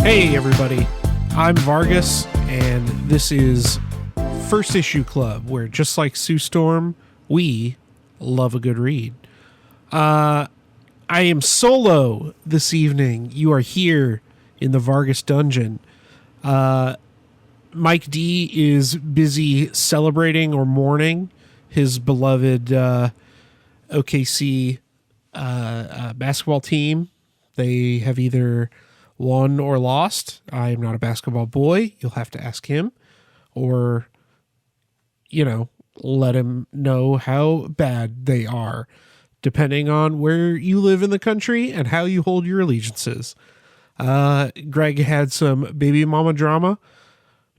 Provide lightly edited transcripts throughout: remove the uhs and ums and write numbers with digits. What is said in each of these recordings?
Hey everybody, I'm Vargas, and this is First Issue Club, where just like Sue Storm, we love a good read. I am solo this evening. You are here in the Vargas dungeon. Mike D is busy celebrating or mourning his beloved OKC basketball team. They have either won or lost. I am not a basketball boy. You'll have to ask him, or, let him know how bad they are, depending on where you live in the country and how you hold your allegiances. Greg had some baby mama drama.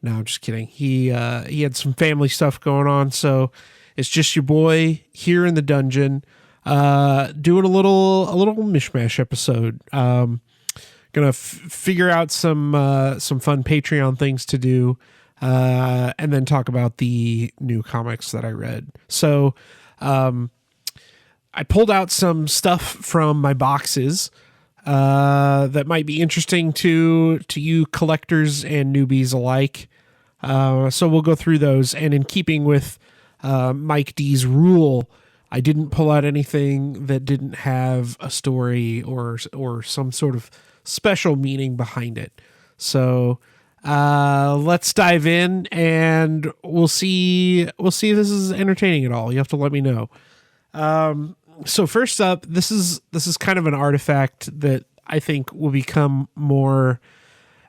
No, I'm just kidding. He had some family stuff going on, so it's just your boy here in the dungeon, doing a little mishmash episode. Gonna figure out some fun Patreon things to do, and then talk about the new comics that I read. So I pulled out some stuff from my boxes that might be interesting to you collectors and newbies alike. So we'll go through those, and in keeping with Mike D's rule, I didn't pull out anything that didn't have a story or some sort of special meaning behind it. So let's dive in, and we'll see if this is entertaining at all. You have to let me know. So first up, this is kind of an artifact that I think will become more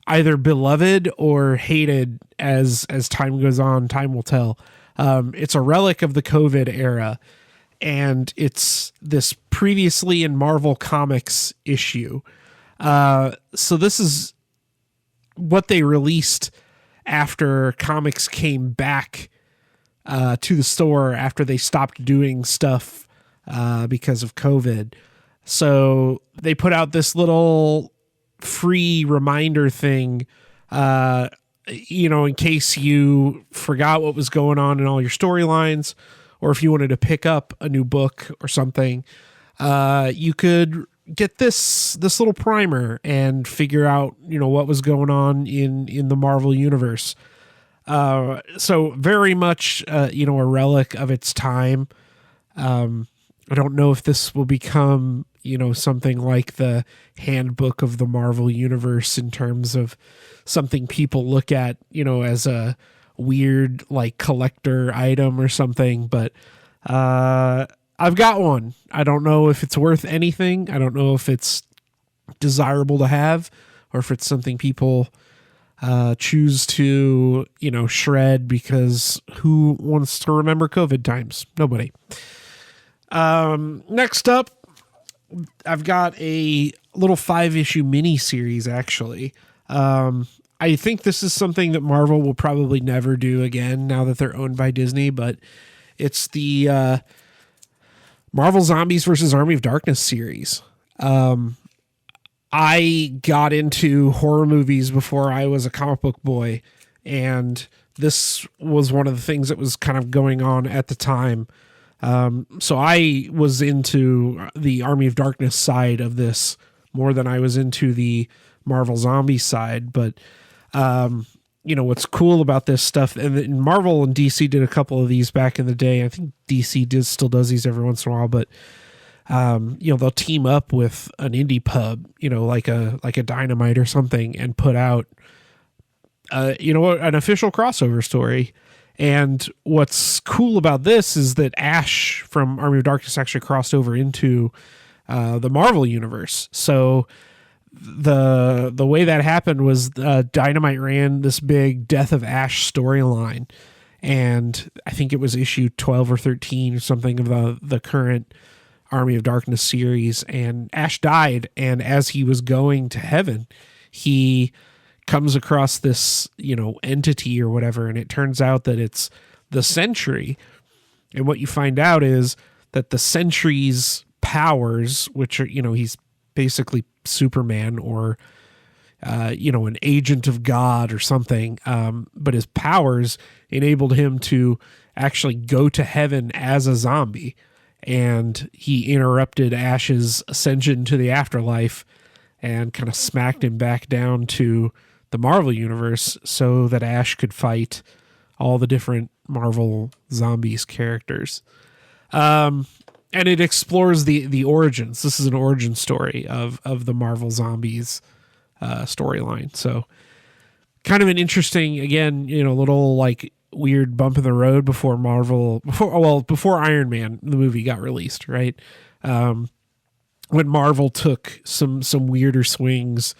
either beloved or hated as time goes on. Time will tell. It's a relic of the COVID era, and it's this previously in Marvel Comics issue. So this is what they released after comics came back to the store after they stopped doing stuff because of COVID. So they put out this little free reminder thing, in case you forgot what was going on in all your storylines, or if you wanted to pick up a new book or something, you could get this little primer and figure out, what was going on in the Marvel universe. So very much, a relic of its time. I don't know if this will become, something like the handbook of the Marvel universe in terms of something people look at, as a weird, like, collector item or something, but, I've got one. I don't know if it's worth anything. I don't know if it's desirable to have, or if it's something people choose to, shred, because who wants to remember COVID times? Nobody. Next up, I've got a little 5-issue mini series, actually. I think this is something that Marvel will probably never do again now that they're owned by Disney, but it's the Marvel Zombies vs. Army of Darkness series. I got into horror movies before I was a comic book boy, and this was one of the things that was kind of going on at the time. So I was into the Army of Darkness side of this more than I was into the Marvel Zombie side. But, what's cool about this stuff, and Marvel and DC did a couple of these back in the day. I think DC still does these every once in a while, but, they'll team up with an indie pub, like a Dynamite or something, and put out, an official crossover story. And what's cool about this is that Ash from Army of Darkness actually crossed over into the Marvel universe. So the way that happened was Dynamite ran this big Death of Ash storyline, and I think it was issue 12 or 13 or something of the current Army of Darkness series, and Ash died, and as he was going to heaven, he comes across this, entity or whatever, and it turns out that it's the Sentry. And what you find out is that the Sentry's powers, which are, he's basically Superman or, an agent of God or something, but his powers enabled him to actually go to heaven as a zombie. And he interrupted Ash's ascension to the afterlife, and kind of smacked him back down to the Marvel universe so that Ash could fight all the different Marvel Zombies characters. And it explores the origins. This is an origin story of the Marvel Zombies storyline. So kind of an interesting, again, little like weird bump in the road before Iron Man, the movie, got released, right? When Marvel took some weirder swings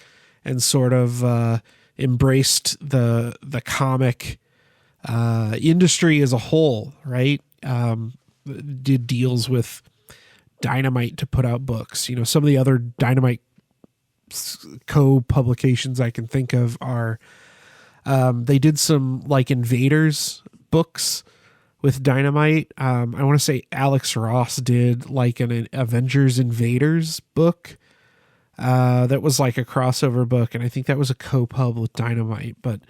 and sort of embraced the comic industry as a whole, right? Did deals with Dynamite to put out books. Some of the other Dynamite co-publications I can think of are they did some like Invaders books with Dynamite. I want to say Alex Ross did like an Avengers Invaders book that was like a crossover book, and I think that was a co-pub with Dynamite. But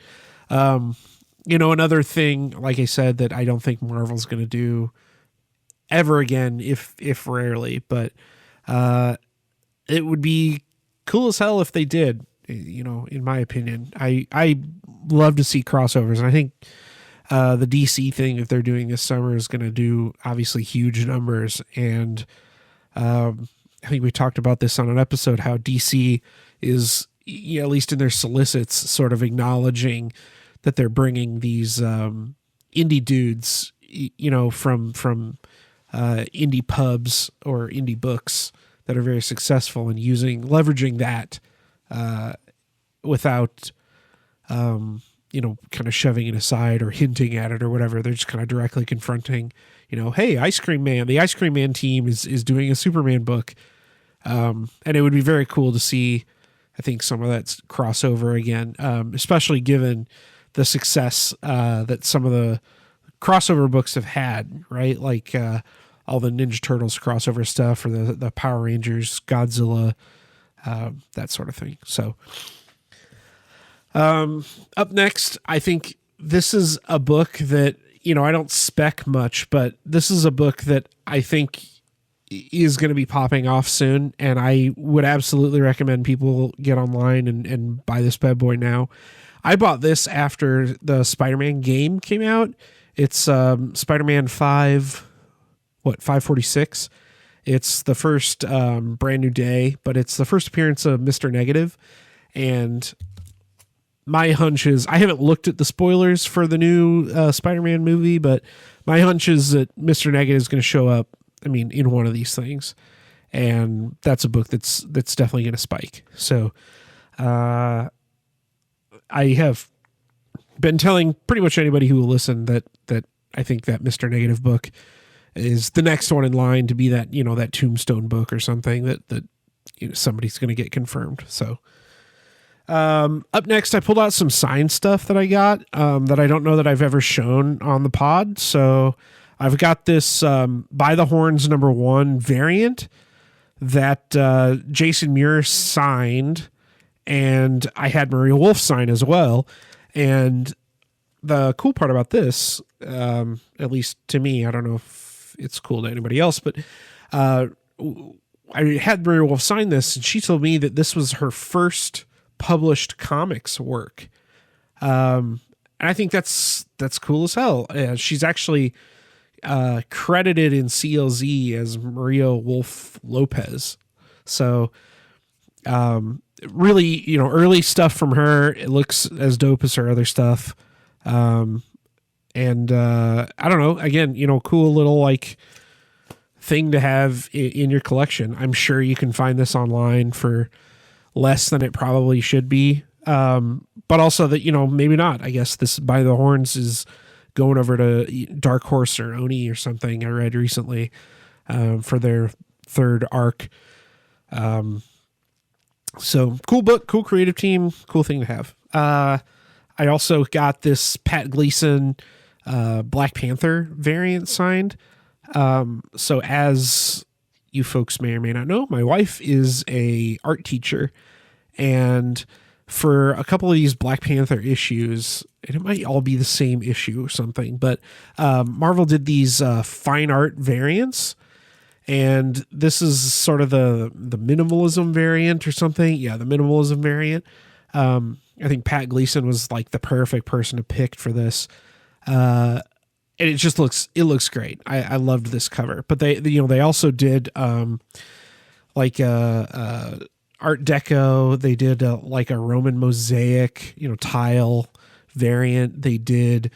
another thing, like I said, that I don't think Marvel's going to do ever again, if rarely, but it would be cool as hell if they did. In my opinion, I love to see crossovers, and I think the DC thing, if they're doing this summer, is going to do obviously huge numbers. And I think we talked about this on an episode, how DC is, at least in their solicits, sort of acknowledging that they're bringing these indie dudes, from indie pubs or indie books that are very successful, and leveraging that without, kind of shoving it aside or hinting at it or whatever. They're just kind of directly confronting, hey, Ice Cream Man, the Ice Cream Man team is doing a Superman book. And it would be very cool to see, I think, some of that crossover again, especially given the success that some of the crossover books have had, right? Like all the Ninja Turtles crossover stuff, or the Power Rangers, Godzilla, that sort of thing. So up next, I think this is a book that, I don't spec much, but this is a book that I think is going to be popping off soon, and I would absolutely recommend people get online and buy this bad boy now. I bought this after the Spider-Man game came out. It's Spider-Man 546. It's the first Brand New Day, but it's the first appearance of Mr. Negative. And my hunch is, I haven't looked at the spoilers for the new Spider-Man movie, but my hunch is that Mr. Negative is going to show up, in one of these things. And that's a book that's definitely going to spike. So I have been telling pretty much anybody who will listen that I think that Mr. Negative book is the next one in line to be that, that Tombstone book or something that somebody's going to get confirmed. So up next, I pulled out some signed stuff that I got that I don't know that I've ever shown on the pod. So I've got this By the Horns #1 variant that Jason Muir signed, and I had Maria Wolf sign as well. And the cool part about this, at least to me, I don't know if it's cool to anybody else, but I had Maria Wolf sign this, and she told me that this was her first published comics work. And I think that's cool as hell. She's actually credited in CLZ as Maria Wolf Lopez. So really, early stuff from her. It looks as dope as her other stuff. And I don't know, again, cool little like thing to have in your collection. I'm sure you can find this online for less than it probably should be. But also that, maybe not. I guess this By the Horns is going over to Dark Horse or Oni or something, I read recently, for their third arc. So cool book, cool creative team, cool thing to have. I also got this Pat Gleason Black Panther variant signed. So as you folks may or may not know, my wife is a art teacher, and for a couple of these Black Panther issues, and it might all be the same issue or something, but Marvel did these fine art variants, And this is sort of the minimalism variant or something. Yeah, the minimalism variant. I think Pat Gleason was like the perfect person to pick for this. And it just looks great. I loved this cover. But they also did like Art Deco. They did like a Roman mosaic, tile variant. They did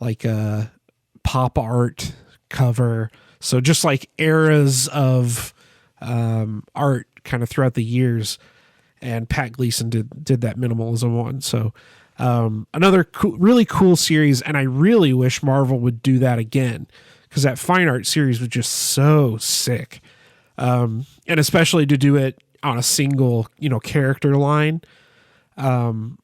like a pop art cover. So just like eras of art kind of throughout the years. And Pat Gleason did that minimalism one. So another really cool series. And I really wish Marvel would do that again, because that fine art series was just so sick. And especially to do it on a single, character line, it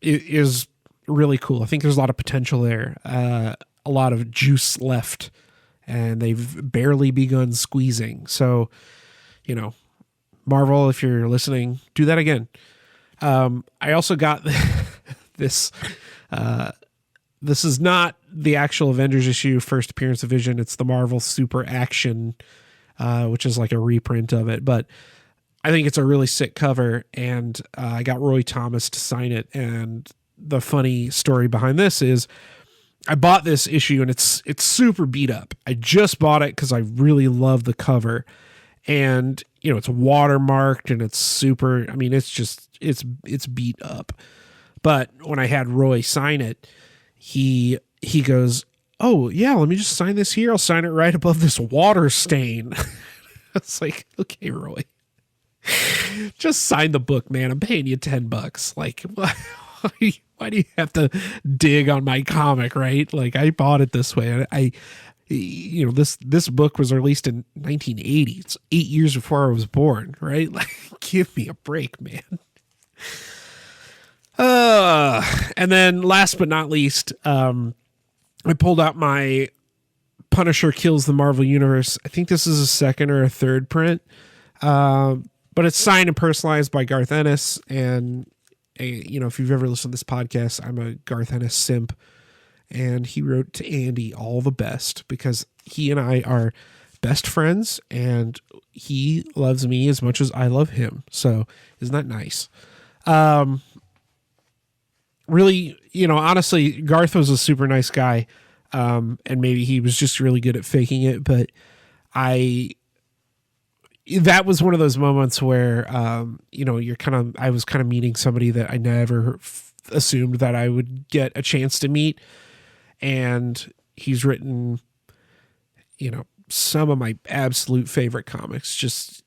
is really cool. I think there's a lot of potential there, a lot of juice left, and they've barely begun squeezing. So, Marvel, if you're listening, do that again. I also got this. This is not the actual Avengers issue, first appearance of Vision. It's the Marvel Super Action, which is like a reprint of it. But I think it's a really sick cover, and I got Roy Thomas to sign it. And the funny story behind this is I bought this issue, and it's super beat up. I just bought it because I really love the cover. And, it's watermarked, and it's super, it's beat up. But when I had Roy sign it, he goes, "Oh yeah, let me just sign this here. I'll sign it right above this water stain." It's like, okay, Roy, just sign the book, man. I'm paying you $10. Like, why do you have to dig on my comic, right? Like, I bought it this way. This book was released in 1980. It's 8 years before I was born, right? Like, give me a break, man. And then last but not least, I pulled out my Punisher Kills the Marvel Universe. I think this is a second or a third print. But it's signed and personalized by Garth Ennis. And, if you've ever listened to this podcast, I'm a Garth Ennis simp. And he wrote to Andy all the best, because he and I are best friends, and he loves me as much as I love him. So isn't that nice? Really, honestly, Garth was a super nice guy. And maybe he was just really good at faking it, but that was one of those moments where, I was kind of meeting somebody that I never assumed that I would get a chance to meet. And he's written, some of my absolute favorite comics, just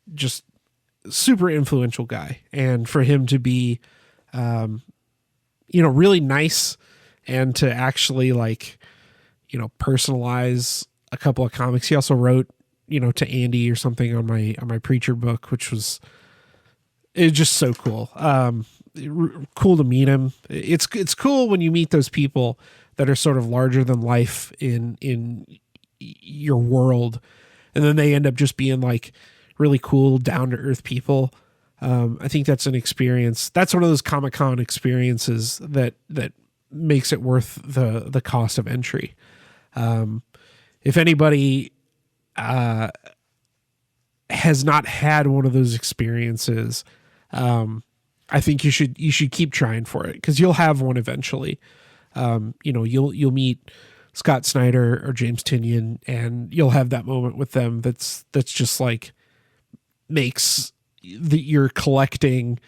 super influential guy. And for him to be, really nice, and to actually personalize a couple of comics. He also wrote, to Andy or something on my Preacher book, which was just so cool. Cool to meet him. It's cool when you meet those people that are sort of larger than life in your world, and then they end up just being like really cool, down to earth people. I think that's an experience. That's one of those Comic-Con experiences that makes it worth the cost of entry. If anybody has not had one of those experiences, I think you should keep trying for it, because you'll have one eventually. You'll meet Scott Snyder or James Tynion, and you'll have that moment with them that's just like makes your collecting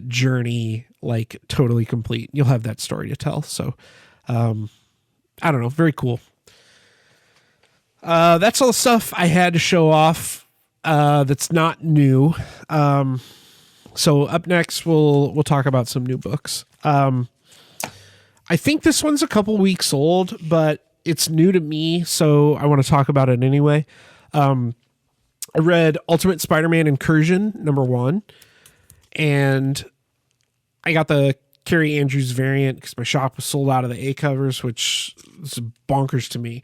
journey like totally complete. You'll have that story to tell. So I don't know, very cool. That's all the stuff I had to show off that's not new. So up next we'll talk about some new books. I think this one's a couple weeks old, but it's new to me, so I want to talk about it anyway. I read Ultimate Spider-Man Incursion #1, and I got the Carrie Andrews variant because my shop was sold out of the A covers, which is bonkers to me.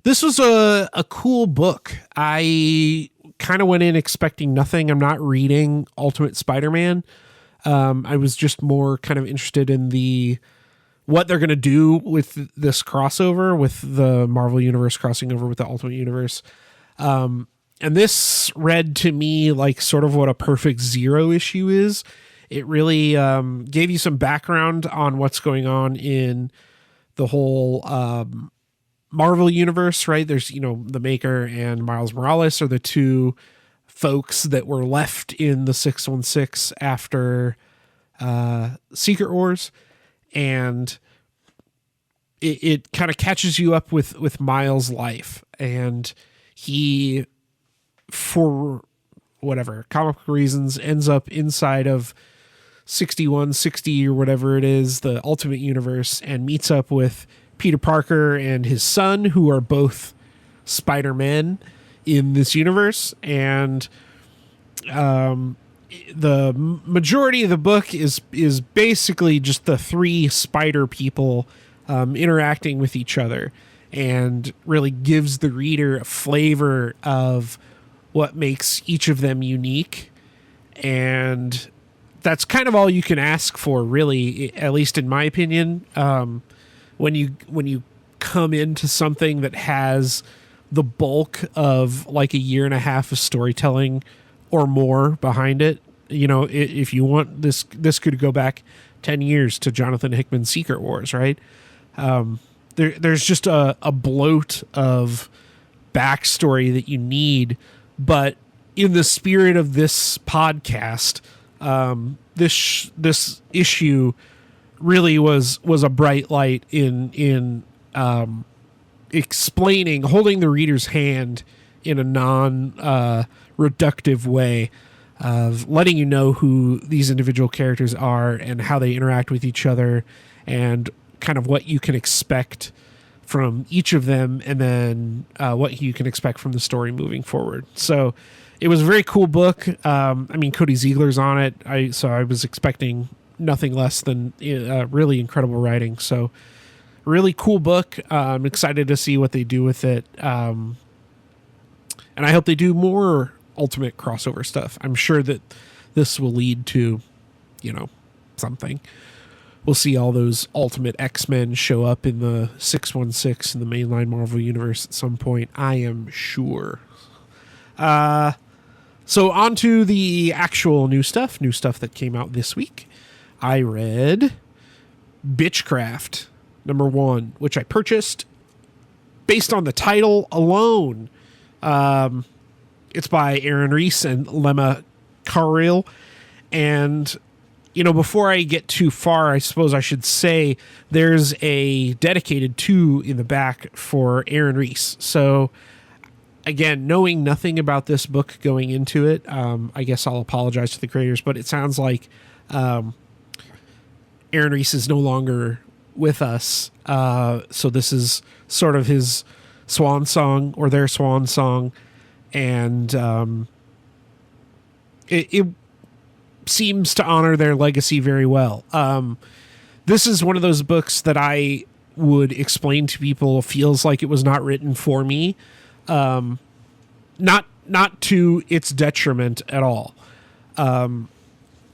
This was a cool book. I kind of went in expecting nothing. I'm not reading Ultimate Spider-Man. I was just more kind of interested in what they're going to do with this crossover, with the Marvel Universe crossing over with the Ultimate Universe. And this read to me like sort of what a perfect zero issue is. It really gave you some background on what's going on in the whole Marvel universe, right? There's, the Maker and Miles Morales are the two folks that were left in the 616 after Secret Wars. And it kind of catches you up with Miles' life. And he, for whatever comic reasons, ends up inside of 6160 or whatever it is, the Ultimate Universe, and meets up with Peter Parker and his son, who are both Spider-Men in this universe. And the majority of the book is basically just the three spider people interacting with each other, and really gives the reader a flavor of what makes each of them unique. And that's kind of all you can ask for, really, at least in my opinion. When you come into something that has the bulk of like a year and a half of storytelling or more behind it, if you want this could go back 10 years to Jonathan Hickman's Secret Wars, right? There's just a bloat of backstory that you need, but in the spirit of this podcast, this issue really was a bright light in explaining, holding the reader's hand in a non-reductive way of letting you know who these individual characters are and how they interact with each other, and kind of what you can expect from each of them, and then what you can expect from the story moving forward. So it was a very cool book. Cody Ziegler's on it, so I was expecting nothing less than really incredible writing. So really cool book. I'm excited to see what they do with it. And I hope they do more Ultimate crossover stuff. I'm sure that this will lead to, something. We'll see all those Ultimate X-Men show up in the 616 in the mainline Marvel universe at some point, I am sure. So on to the actual new stuff that came out this week. I read Bytchcraft #1, which I purchased based on the title alone. It's by Aaron Reese and Lema Carril. And, before I get too far, I suppose I should say there's a dedicated 2 in the back for Aaron Reese. So, again, knowing nothing about this book going into it, I guess I'll apologize to the creators, but it sounds like Aaron Reese is no longer with us. So this is sort of his swan song, or their swan song. And it seems to honor their legacy very well. This is one of those books that I would explain to people feels like it was not written for me. Not to its detriment at all.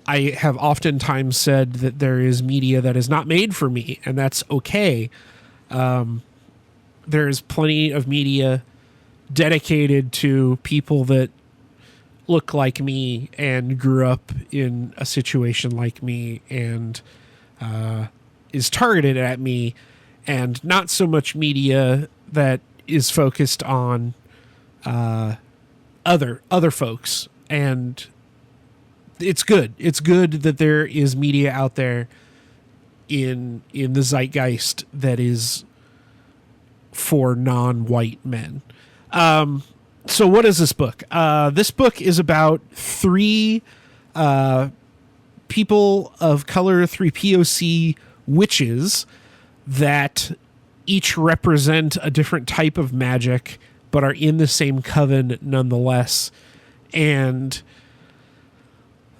I have oftentimes said that there is media that is not made for me, and that's okay. There is plenty of media dedicated to people that look like me and grew up in a situation like me, and is targeted at me, and not so much media that is focused on other folks. And it's good. It's good that there is media out there in the zeitgeist that is for non-white men. So what is this book? This book is about 3 people of color, 3 POC witches that each represent a different type of magic, but are in the same coven nonetheless. And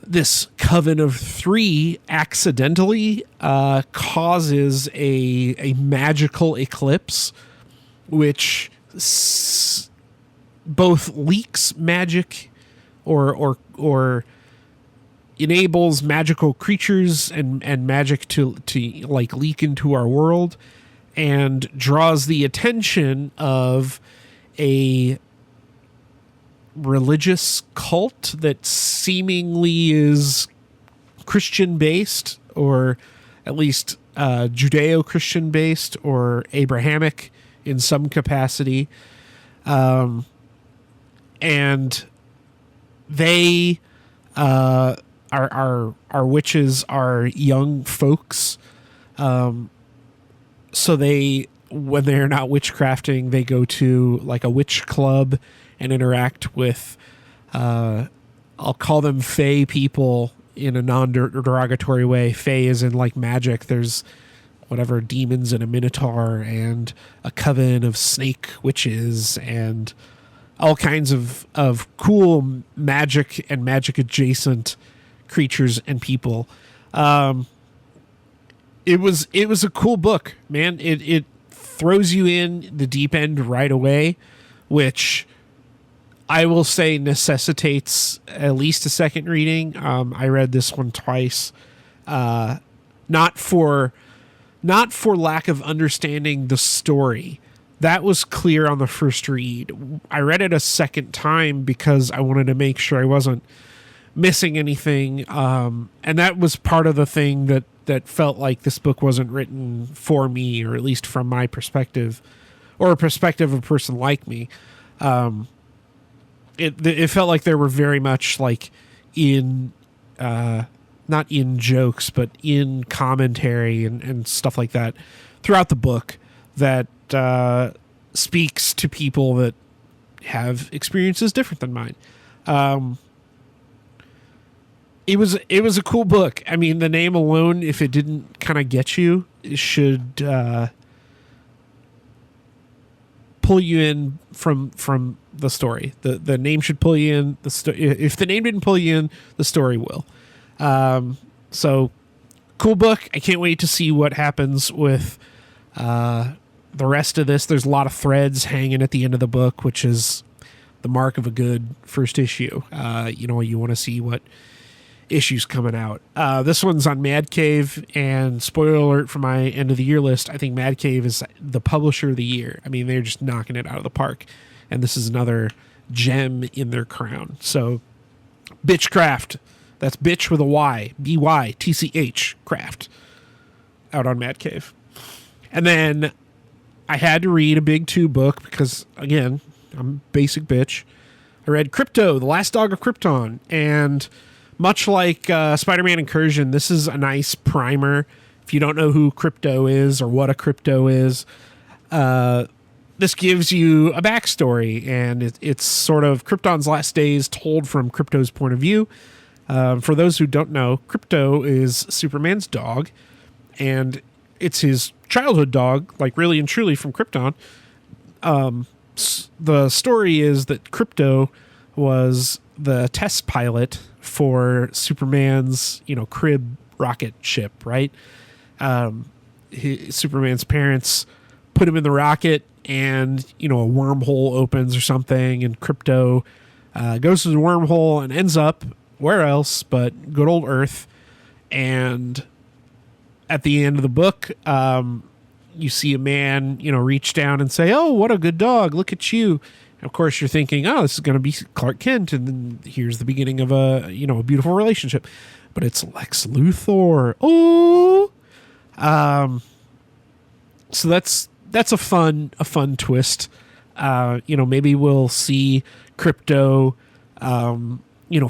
this coven of 3 accidentally causes a magical eclipse, which both leaks magic or enables magical creatures and magic to like leak into our world, and draws the attention of a religious cult that seemingly is Christian based, or at least Judeo-Christian based, or Abrahamic in some capacity. And they our witches are young folks. So they, when they're not witchcrafting, they go to like a witch club and interact with, I'll call them fae people in a non-derogatory way. Fae is in like magic. There's whatever demons and a minotaur and a coven of snake witches and all kinds of cool magic and magic adjacent creatures and people. It was a cool book, man. It throws you in the deep end right away, which I will say necessitates at least a second reading. I read this one twice, not for lack of understanding the story. That was clear on the first read. I read it a second time because I wanted to make sure I wasn't missing anything. And that was part of the thing that felt like this book wasn't written for me, or at least from my perspective, or a perspective of a person like me. It felt like there were very much like in, not in jokes, but in commentary and stuff like that throughout the book that speaks to people that have experiences different than mine. It was a cool book. I mean, the name alone, if it didn't kind of get you, it should pull you in from the story. The name should pull you in. If the name didn't pull you in, the story will. So cool book. I can't wait to see what happens with the rest of this. There's a lot of threads hanging at the end of the book, which is the mark of a good first issue. You want to see what issues coming out. This one's on Mad Cave, and spoiler alert for my end of the year list, I think Mad Cave is the publisher of the year. I mean, they're just knocking it out of the park, and this is another gem in their crown. So Bytchcraft, that's bitch with a Y, Bytch craft, out on Mad Cave. And then I had to read a big 2 book because, again, I'm basic bitch. I read Krypto, The Last Dog of Krypton, and much like Spider-Man Incursion, this is a nice primer. If you don't know who Krypto is or what a Krypto is, this gives you a backstory, and it's sort of Krypton's last days told from Krypto's point of view. For those who don't know, Krypto is Superman's dog, and it's his childhood dog, like really and truly from Krypton. The story is that Krypto was the test pilot for Superman's, crib rocket ship, right? Superman's parents put him in the rocket, and, a wormhole opens or something, and Krypto goes through the wormhole and ends up where else but good old Earth. And at the end of the book, you see a man, reach down and say, "Oh, what a good dog. Look at you." And of course, you're thinking, "Oh, this is going to be Clark Kent." And then here's the beginning of a beautiful relationship. But it's Lex Luthor. Oh, so that's a fun twist. Maybe we'll see Krypto,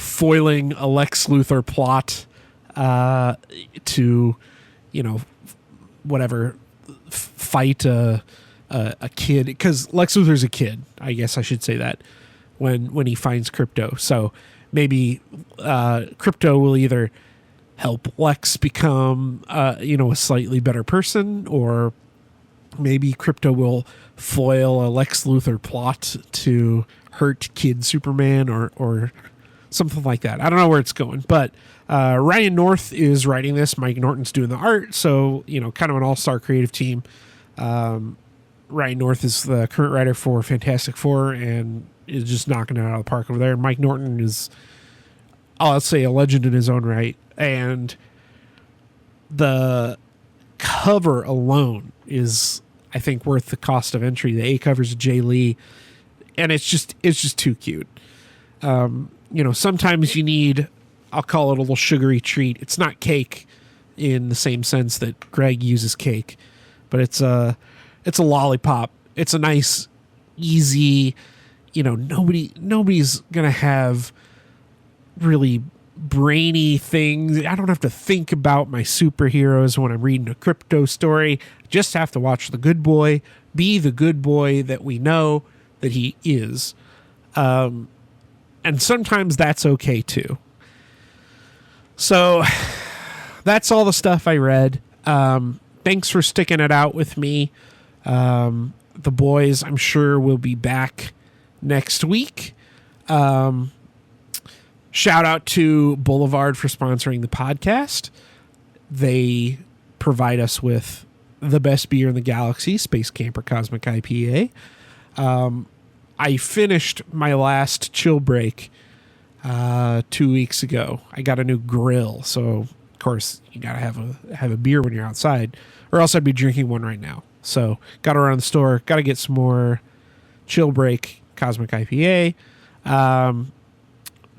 foiling a Lex Luthor plot to, fight a kid, because Lex Luthor's a kid. I guess I should say that when he finds Krypto. So maybe Krypto will either help Lex become a slightly better person, or maybe Krypto will foil a Lex Luthor plot to hurt kid Superman or something like that. I don't know where it's going, but Ryan North is writing this. Mike Norton's doing the art, so kind of an all-star creative team. Ryan North is the current writer for Fantastic Four and is just knocking it out of the park over there. Mike Norton is, I'll say, a legend in his own right, and the cover alone is, I think, worth the cost of entry. The A cover's Jay Lee, and it's just too cute. Sometimes you need, I'll call it a little sugary treat. It's not cake in the same sense that Greg uses cake, but it's a lollipop. It's a nice, easy, nobody's going to have really brainy things. I don't have to think about my superheroes when I'm reading a Krypto story. I just have to watch the good boy, be the good boy that we know that he is. And sometimes that's okay too. So that's all the stuff I read. Thanks for sticking it out with me. The boys, I'm sure, will be back next week. Shout out to Boulevard for sponsoring the podcast. They provide us with the best beer in the galaxy, Space Camper Cosmic IPA. I finished my last chill break 2 weeks ago. I got a new grill, so of course you gotta have a beer when you're outside, or else I'd be drinking one right now. So got to run the store, got to get some more chill break Cosmic IPA.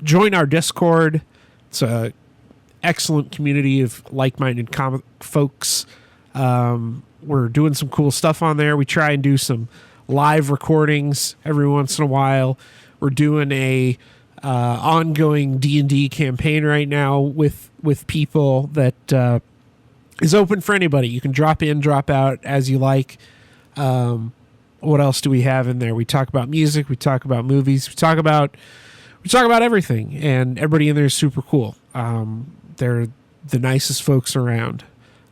Join our Discord. It's a excellent community of like-minded comic folks. We're doing some cool stuff on there. We try and do some live recordings every once in a while. We're doing a ongoing D&D campaign right now with people that is open for anybody. You can drop in, drop out as you like. What else do we have in there? We talk about music. We talk about movies. We talk about everything, and everybody in there is super cool. They're the nicest folks around.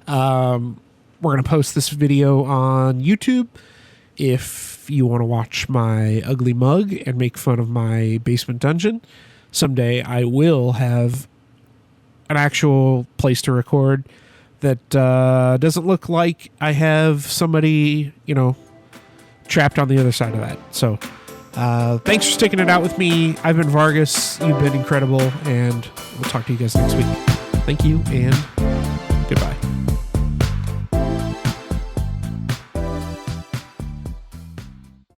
We're going to post this video on YouTube. If you want to watch my ugly mug and make fun of my basement dungeon, someday I will have an actual place to record that doesn't look like I have somebody, trapped on the other side of that. So thanks for sticking it out with me. I've been Vargas. You've been incredible, and we'll talk to you guys next week. Thank you, and goodbye.